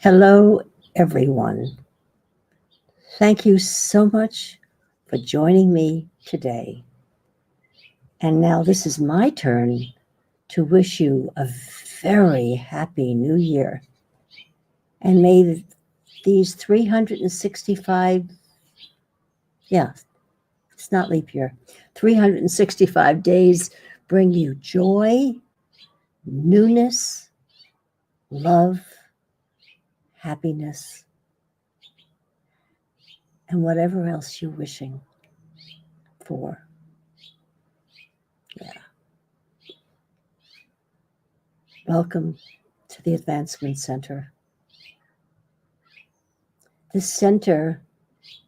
Hello, everyone. Thank you so much for joining me today. And now this is my turn to wish you a very happy new year. And may these 365, it's not leap year, 365 days bring you joy, newness, love, happiness, and whatever else you're wishing for. Yeah. Welcome to the Advancement Center. This center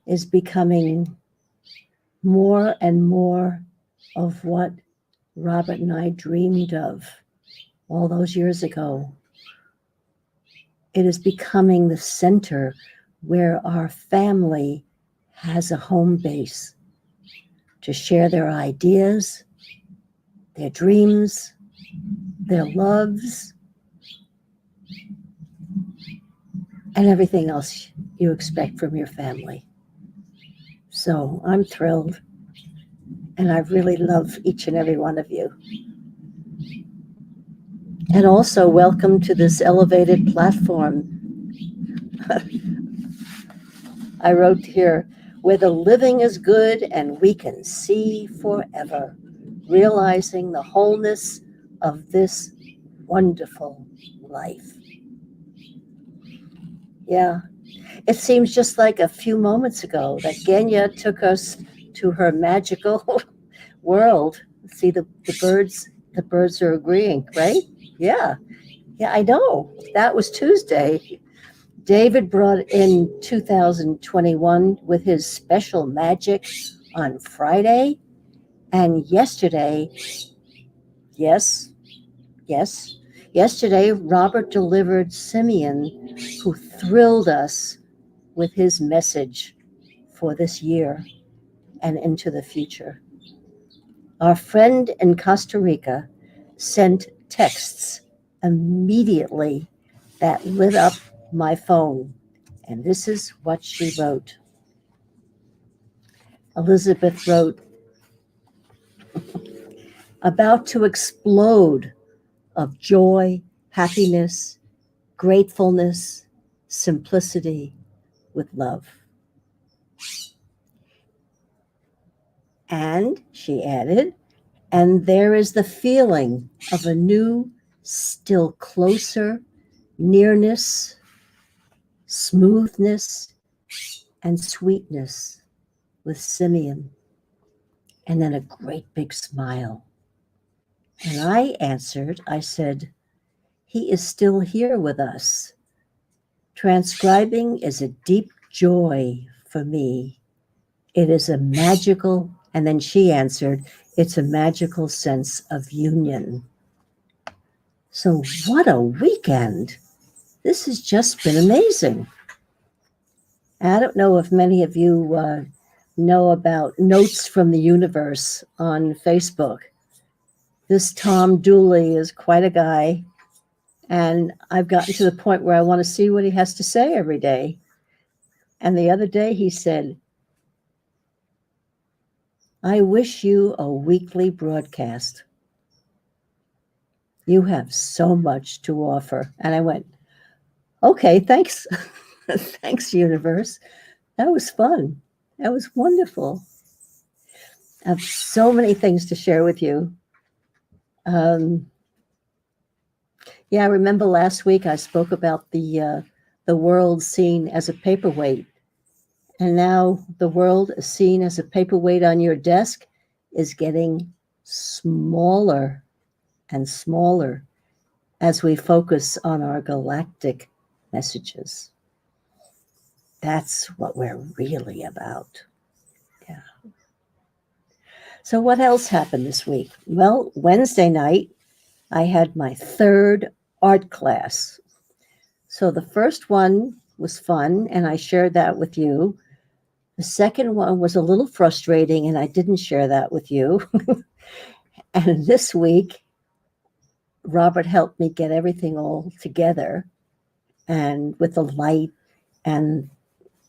is becoming more and more of what Robert and I dreamed of all those years ago. It is becoming the center where our family has a home base to share their ideas, their dreams, their loves, and everything else you expect from your family. So I'm thrilled, and I really love each and every one of you. And also welcome to this elevated platform. I wrote here, where the living is good and we can see forever, realizing the wholeness of this wonderful life. Yeah, it seems just like a few moments ago that Genya took us to her magical world. See the birds are agreeing, right? Yeah, I know. That was Tuesday. David brought in 2021 with his special magic on Friday. And yesterday, yesterday, Robert delivered Simeon, who thrilled us with his message for this year and into the future. Our friend in Costa Rica sent texts immediately that lit up my phone. And this is what she wrote. Elizabeth wrote, about to explode of joy, happiness, gratefulness, simplicity with love. And she added, and there is the feeling of a new, still closer nearness, smoothness, and sweetness with Simeon. And then a great big smile. And I answered, I said, he is still here with us. Transcribing is a deep joy for me. It is a magical, and then she answered, it's a magical sense of union. So what a weekend. This has just been amazing. I don't know if many of you know about Notes from the Universe on Facebook. This Tom Dooley is quite a guy, and I've gotten to the point where I want to see what he has to say every day. And the other day he said, I wish you a weekly broadcast. You have so much to offer. And I went, okay, thanks. Thanks, universe. That was fun. That was wonderful. I have so many things to share with you. Yeah, I remember last week I spoke about the world seen as a paperweight. And now the world is seen as a paperweight on your desk is getting smaller and smaller as we focus on our galactic messages. That's what we're really about. Yeah. So what else happened this week? Well, Wednesday night, I had my third art class. So the first one was fun, and I shared that with you. The second one was a little frustrating, and I didn't share that with you. And this week, Robert helped me get everything all together. and with the light and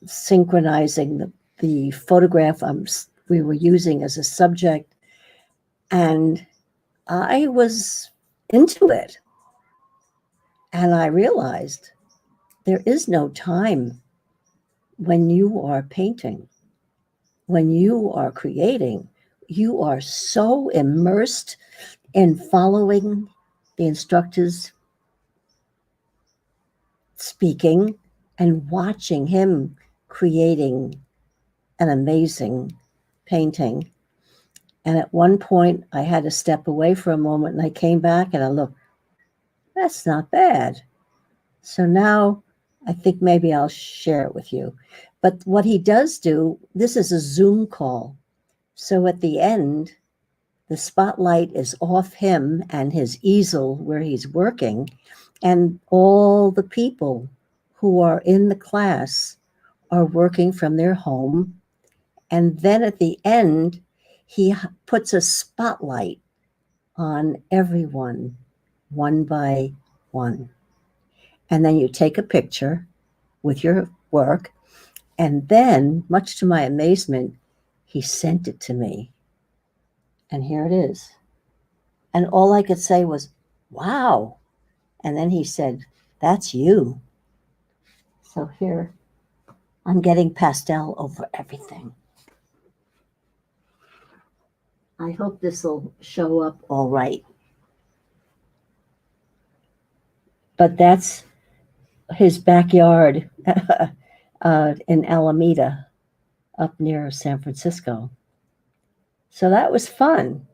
synchronizing the photograph we were using as a subject. And I was into it. And I realized there is no time when you are painting, when you are creating. You are so immersed in following the instructors speaking and watching him creating an amazing painting. And at one point, I had to step away for a moment, and I came back and I looked, that's not bad. So now I think maybe I'll share it with you. But what he does do, this is a Zoom call. So at the end, the spotlight is off him and his easel where he's working, and all the people who are in the class are working from their home. And then at the end, he puts a spotlight on everyone, one by one. And then you take a picture with your work. And then, much to my amazement, he sent it to me. And here it is. And all I could say was, wow. And then he said, that's you. So here, I'm getting pastel over everything. I hope this will show up all right. But that's his backyard in Alameda, up near San Francisco. So that was fun.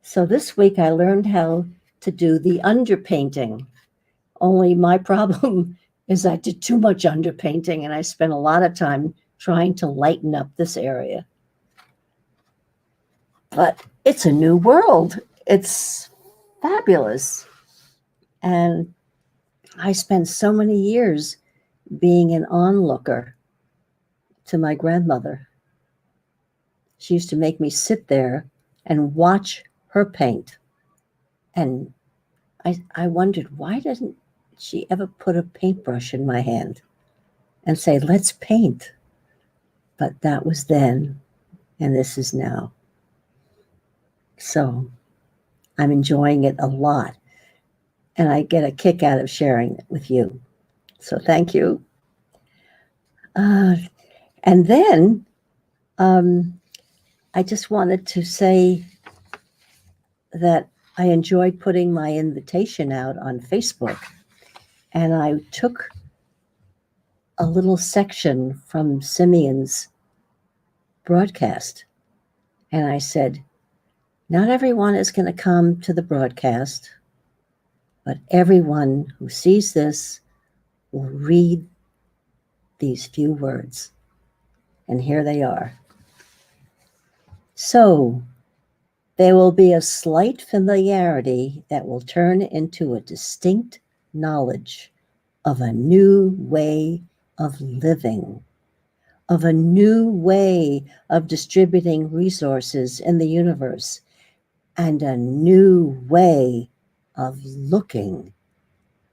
So this week I learned how to do the underpainting. Only my problem is I did too much underpainting, and I spent a lot of time trying to lighten up this area. But it's a new world. It's fabulous. And I spent so many years being an onlooker to my grandmother. She used to make me sit there and watch her paint. And I wondered, why doesn't she ever put a paintbrush in my hand and say, let's paint? But that was then, and this is now. So I'm enjoying it a lot. And I get a kick out of sharing it with you. So thank you. And then I just wanted to say that I enjoyed putting my invitation out on Facebook. And I took a little section from Simeon's broadcast. And I said, not everyone is going to come to the broadcast, but everyone who sees this will read these few words. And here they are. So there will be a slight familiarity that will turn into a distinct knowledge of a new way of living, of a new way of distributing resources in the universe, and a new way of looking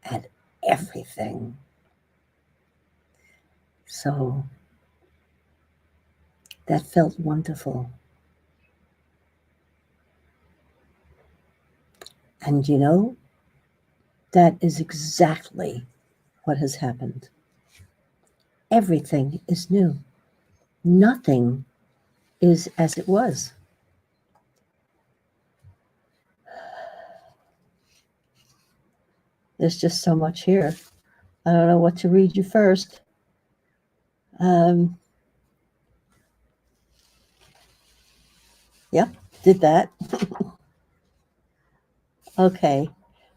at everything. So that felt wonderful. And you know, that is exactly what has happened. Everything is new. Nothing is as it was. There's just so much here. I don't know what to read you first. Yep, did that. Okay,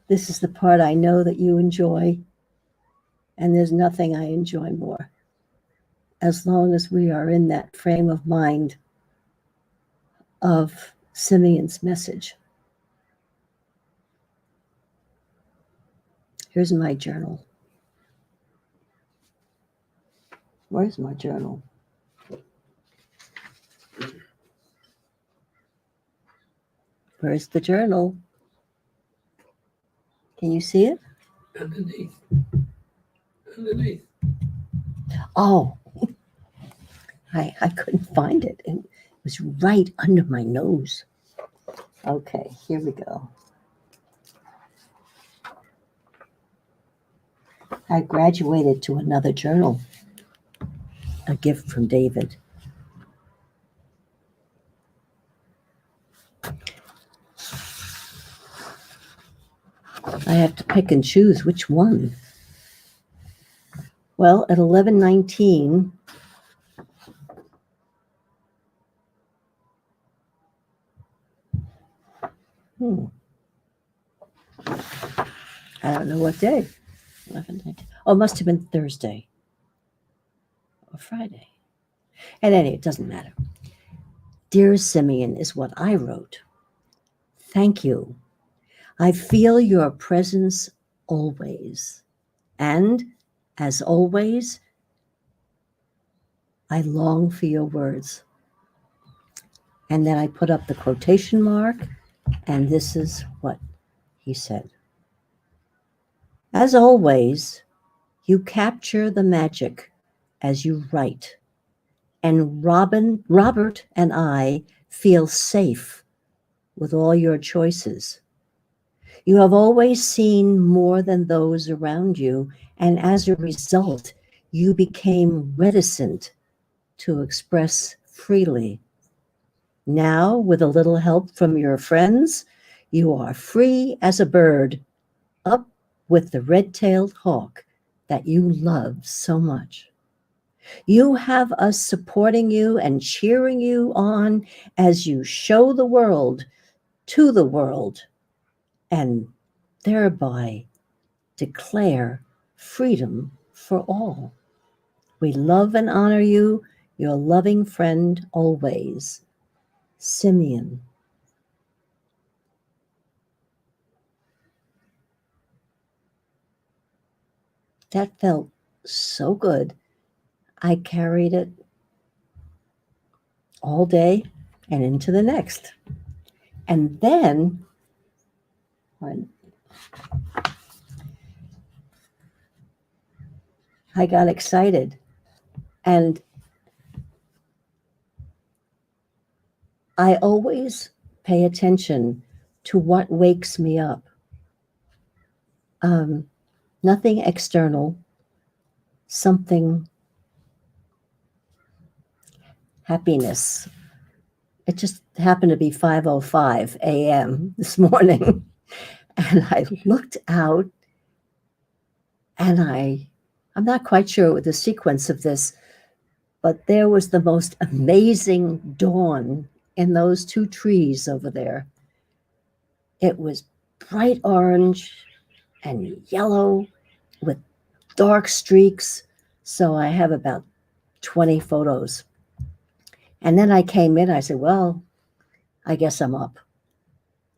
this is the part I know that you enjoy, and there's nothing I enjoy more. As long as we are in that frame of mind of Simeon's message. Here's my journal. Where's my journal? Where's the journal? Can you see it? Underneath. underneath. Oh, I couldn't find it. It was right under my nose. Okay, here we go. I graduated to another journal. A gift from David. I have to pick and choose which one. Well, at 11:19, I don't know what day. 11:19. Oh, it must have been Thursday or Friday. And anyway, it doesn't matter. Dear Simeon is what I wrote. Thank you. I feel your presence always. And as always, I long for your words. And then I put up the quotation mark, and this is what he said. As always, you capture the magic as you write. And Robert and I feel safe with all your choices. You have always seen more than those around you, and as a result, you became reticent to express freely. Now, with a little help from your friends, you are free as a bird, up with the red-tailed hawk that you love so much. You have us supporting you and cheering you on as you show the world to the world and thereby declare freedom for all. We love and honor you, your loving friend always, Simeon. That felt so good. I carried it all day and into the next. And then when I got excited, and I always pay attention to what wakes me up. Nothing external, something happiness. It just happened to be 5:05 a.m. this morning. And I looked out, and I'm not quite sure the sequence of this, but there was the most amazing dawn in those two trees over there. It was bright orange and yellow with dark streaks. So I have about 20 photos. And then I came in, I said, well, I guess I'm up.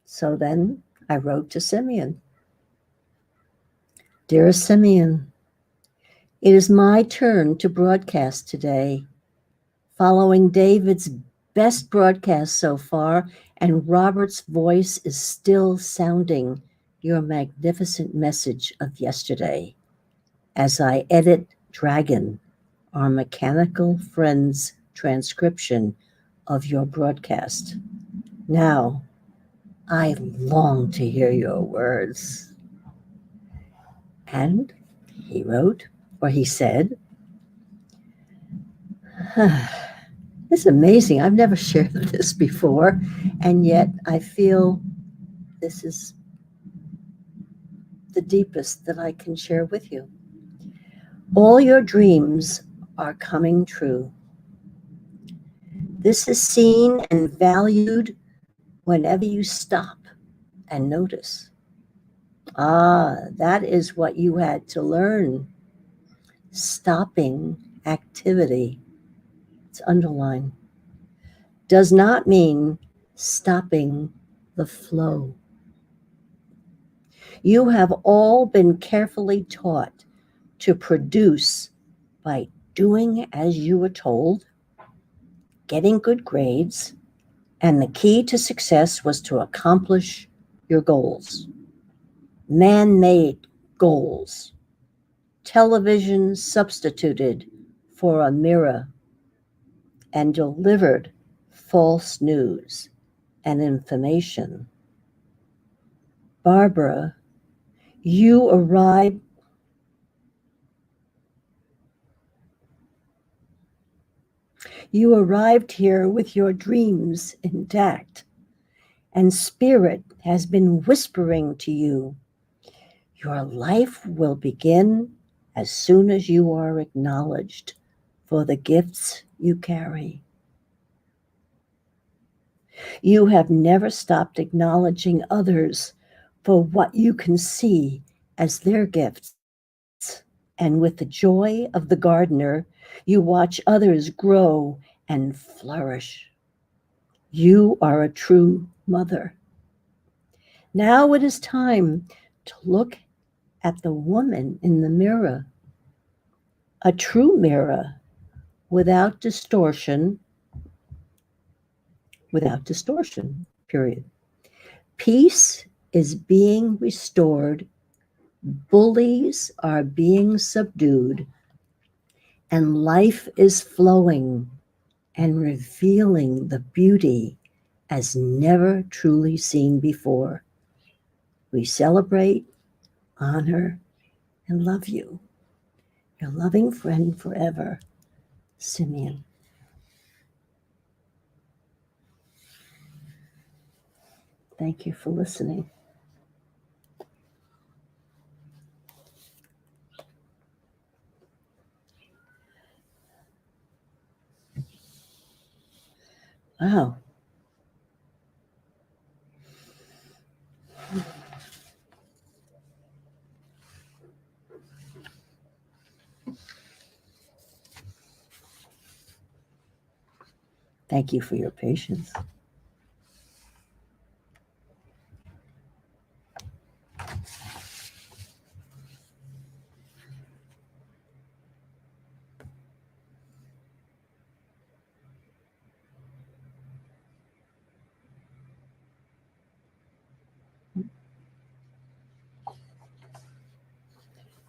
So then I wrote to Simeon. Dear Simeon, it is my turn to broadcast today. Following David's best broadcast so far, and Robert's voice is still sounding your magnificent message of yesterday as I edit Dragon, our mechanical friend's transcription of your broadcast. Now, I long to hear your words. And he wrote, or he said, it's amazing. I've never shared this before, and yet I feel this is the deepest that I can share with you. All your dreams are coming true. This is seen and valued whenever you stop and notice. That is what you had to learn. Stopping activity, it's underlined, does not mean stopping the flow. You have all been carefully taught to produce by doing as you were told, getting good grades, and the key to success was to accomplish your goals. Man-made goals television substituted for a mirror and delivered false news and information. Barbara, you arrived here with your dreams intact, and Spirit has been whispering to you, your life will begin as soon as you are acknowledged for the gifts you carry. You have never stopped acknowledging others for what you can see as their gifts. And with the joy of the gardener, you watch others grow and flourish. You are a true mother. Now it is time to look at the woman in the mirror, a true mirror without distortion, period. Peace is being restored, bullies are being subdued, and life is flowing and revealing the beauty as never truly seen before. We celebrate, honor, and love you. Your loving friend forever, Simeon. Thank you for listening. Wow. Thank you for your patience.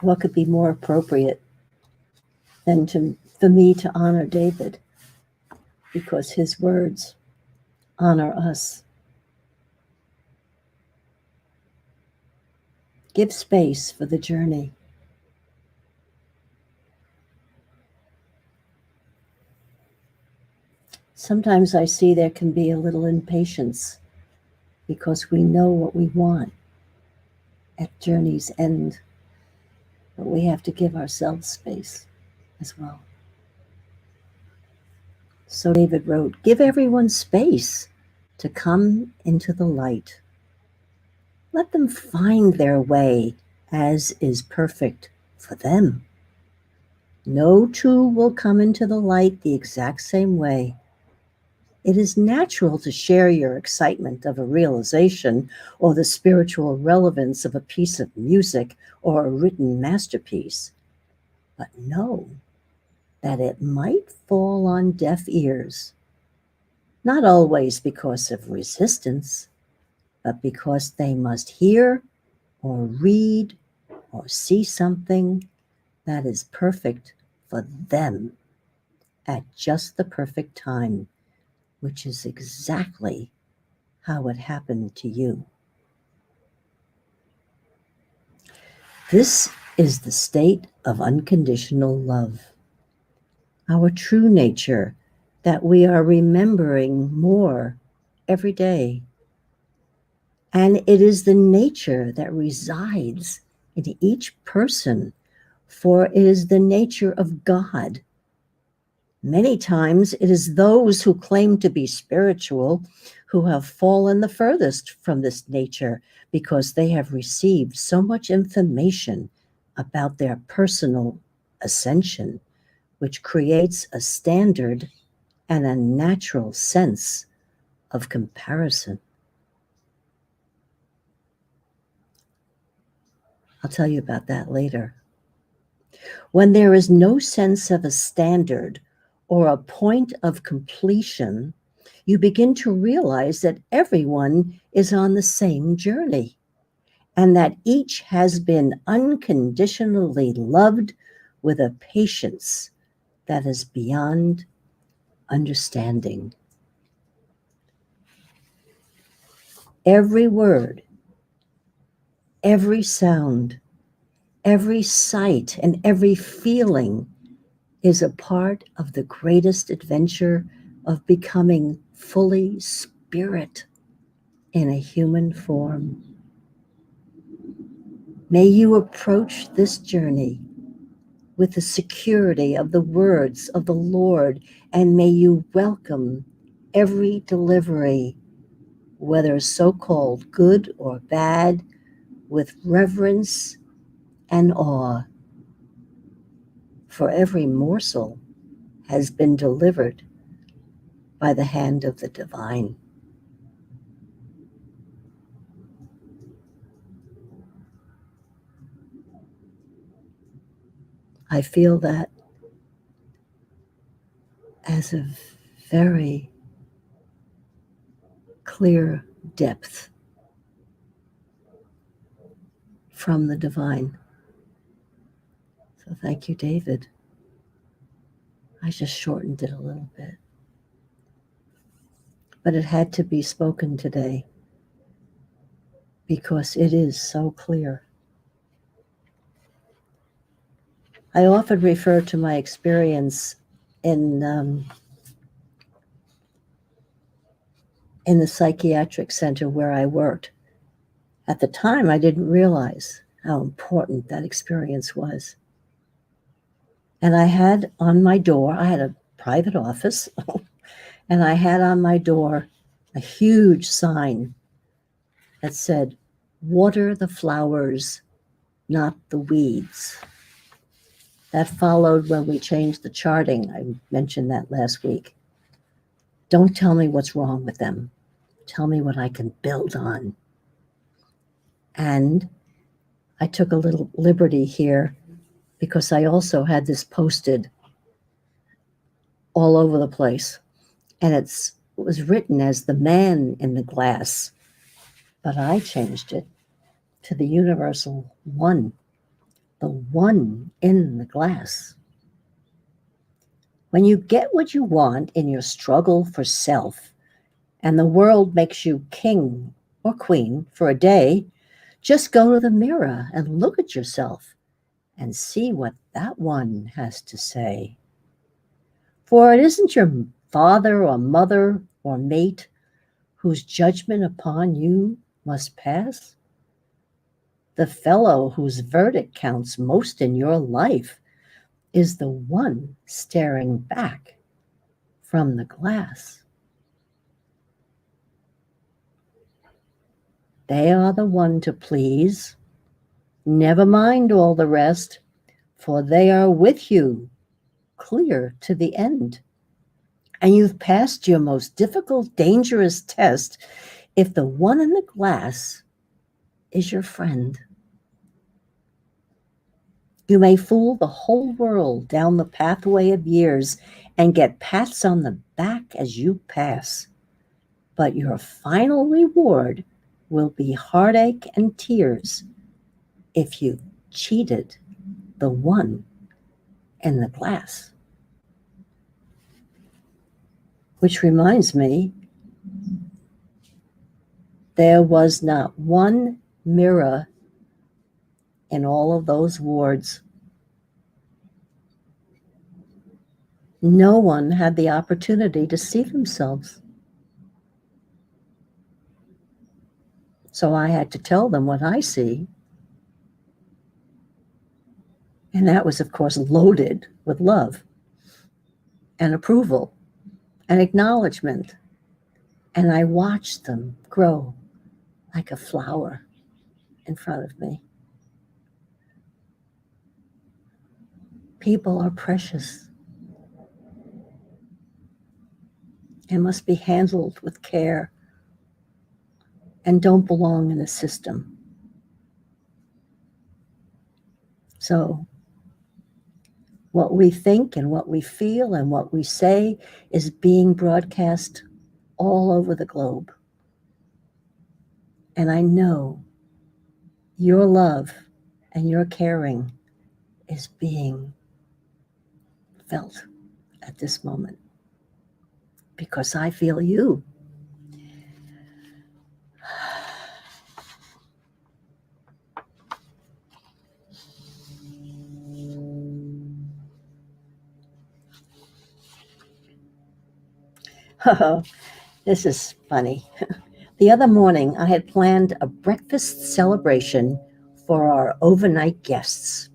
What could be more appropriate than for me to honor David, because his words honor us. Give space for the journey. Sometimes I see there can be a little impatience because we know what we want at journey's end, but we have to give ourselves space as well. So David wrote, give everyone space to come into the light. Let them find their way as is perfect for them. No two will come into the light the exact same way. It is natural to share your excitement of a realization or the spiritual relevance of a piece of music or a written masterpiece. But know that it might fall on deaf ears, not always because of resistance, but because they must hear or read or see something that is perfect for them at just the perfect time, which is exactly how it happened to you. This is the state of unconditional love, our true nature that we are remembering more every day. And it is the nature that resides in each person, for it is the nature of God. Many times it is those who claim to be spiritual who have fallen the furthest from this nature because they have received so much information about their personal ascension, which creates a standard and a natural sense of comparison. I'll tell you about that later. When there is no sense of a standard or a point of completion, you begin to realize that everyone is on the same journey and that each has been unconditionally loved with a patience that is beyond understanding. Every word, every sound, every sight, and every feeling is a part of the greatest adventure of becoming fully spirit in a human form. May you approach this journey with the security of the words of the Lord, and may you welcome every delivery, whether so-called good or bad, with reverence and awe, for every morsel has been delivered by the hand of the divine. I feel that as a very clear depth from the divine. So thank you, David. I just shortened it a little bit. But it had to be spoken today because it is so clear. I often refer to my experience in the psychiatric center where I worked. At the time, I didn't realize how important that experience was. And I had on my door, I had a private office, and I had on my door a huge sign that said, "Water the flowers, not the weeds." That followed when we changed the charting. I mentioned that last week. Don't tell me what's wrong with them. Tell me what I can build on. And I took a little liberty here because I also had this posted all over the place. And it was written as the man in the glass, but I changed it to the universal one, the one in the glass. When you get what you want in your struggle for self, and the world makes you king or queen for a day, just go to the mirror and look at yourself and see what that one has to say. For it isn't your father or mother or mate whose judgment upon you must pass. The fellow whose verdict counts most in your life is the one staring back from the glass. They are the one to please. Never mind all the rest, for they are with you, clear to the end. And you've passed your most difficult, dangerous test if the one in the glass is your friend. You may fool the whole world down the pathway of years and get pats on the back as you pass. But your final reward will be heartache and tears if you cheated the one in the glass. Which reminds me, there was not one mirror in all of those wards. No one had the opportunity to see themselves. So I had to tell them what I see. And that was, of course, loaded with love and approval and acknowledgement. And I watched them grow like a flower in front of me. People are precious and must be handled with care and don't belong in the system. So what we think and what we feel and what we say is being broadcast all over the globe. And I know Your love and your caring is being felt at this moment because I feel you. Oh, this is funny. The other morning, I had planned a breakfast celebration for our overnight guests.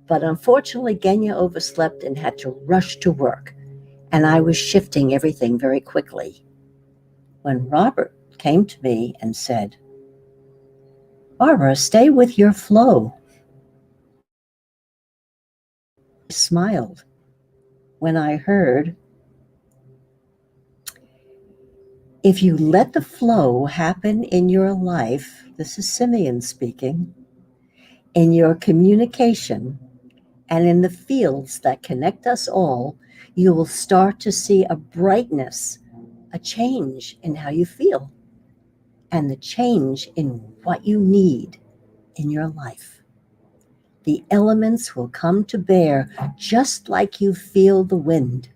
But unfortunately, Genya overslept and had to rush to work, and I was shifting everything very quickly. When Robert came to me and said, "Barbara, stay with your flow," I smiled when I heard, "If you let the flow happen in your life," this is Simeon speaking, "in your communication and in the fields that connect us all, you will start to see a brightness, a change in how you feel, and the change in what you need in your life. The elements will come to bear just like you feel the wind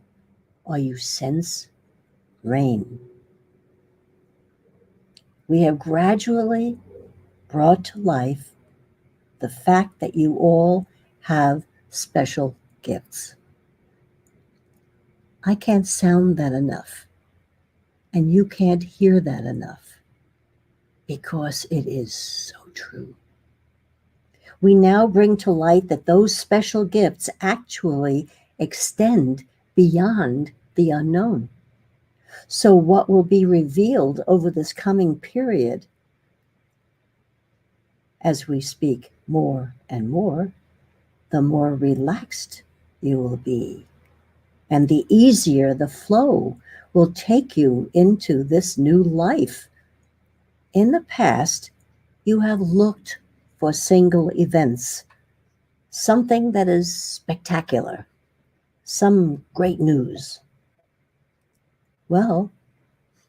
or you sense rain." We have gradually brought to life the fact that you all have special gifts. I can't sound that enough, and you can't hear that enough because it is so true. We now bring to light that those special gifts actually extend beyond the unknown. So, what will be revealed over this coming period as we speak more and more, the more relaxed you will be, and the easier the flow will take you into this new life. In the past, you have looked for single events, something that is spectacular, some great news. Well,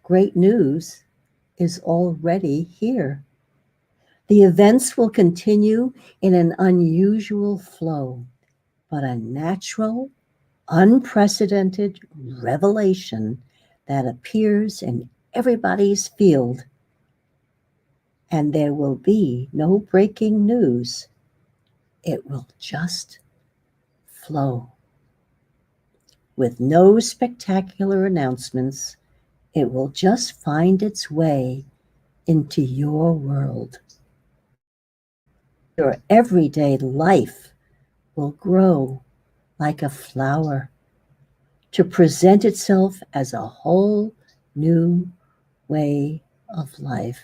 great news is already here. The events will continue in an unusual flow, but a natural, unprecedented revelation that appears in everybody's field. And there will be no breaking news. It will just flow. With no spectacular announcements, it will just find its way into your world. Your everyday life will grow like a flower to present itself as a whole new way of life.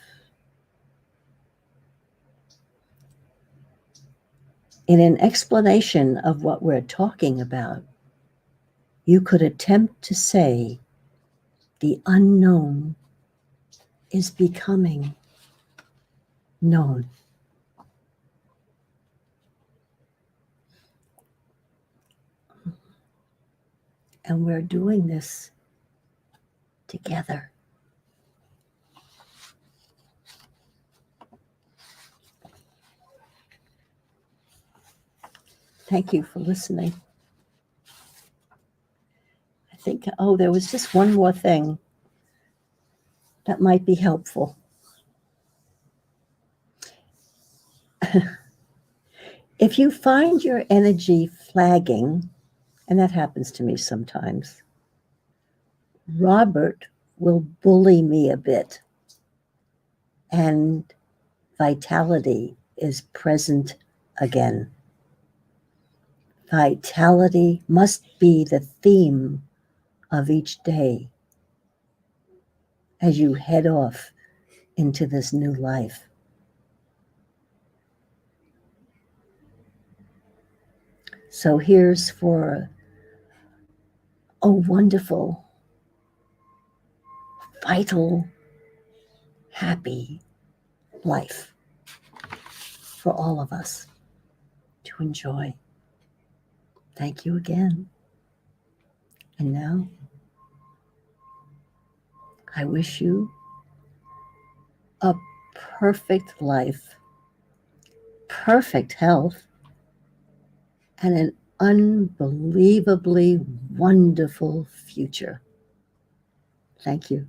In an explanation of what we're talking about, you could attempt to say the unknown is becoming known. And we're doing this together. Thank you for listening. I think, there was just one more thing that might be helpful. If you find your energy flagging, and that happens to me sometimes, Robert will bully me a bit, and vitality is present again. Vitality must be the theme of each day as you head off into this new life. So here's for a wonderful, vital, happy life for all of us to enjoy. Thank you again. And now, I wish you a perfect life perfect health, and an unbelievably wonderful future. Thank you.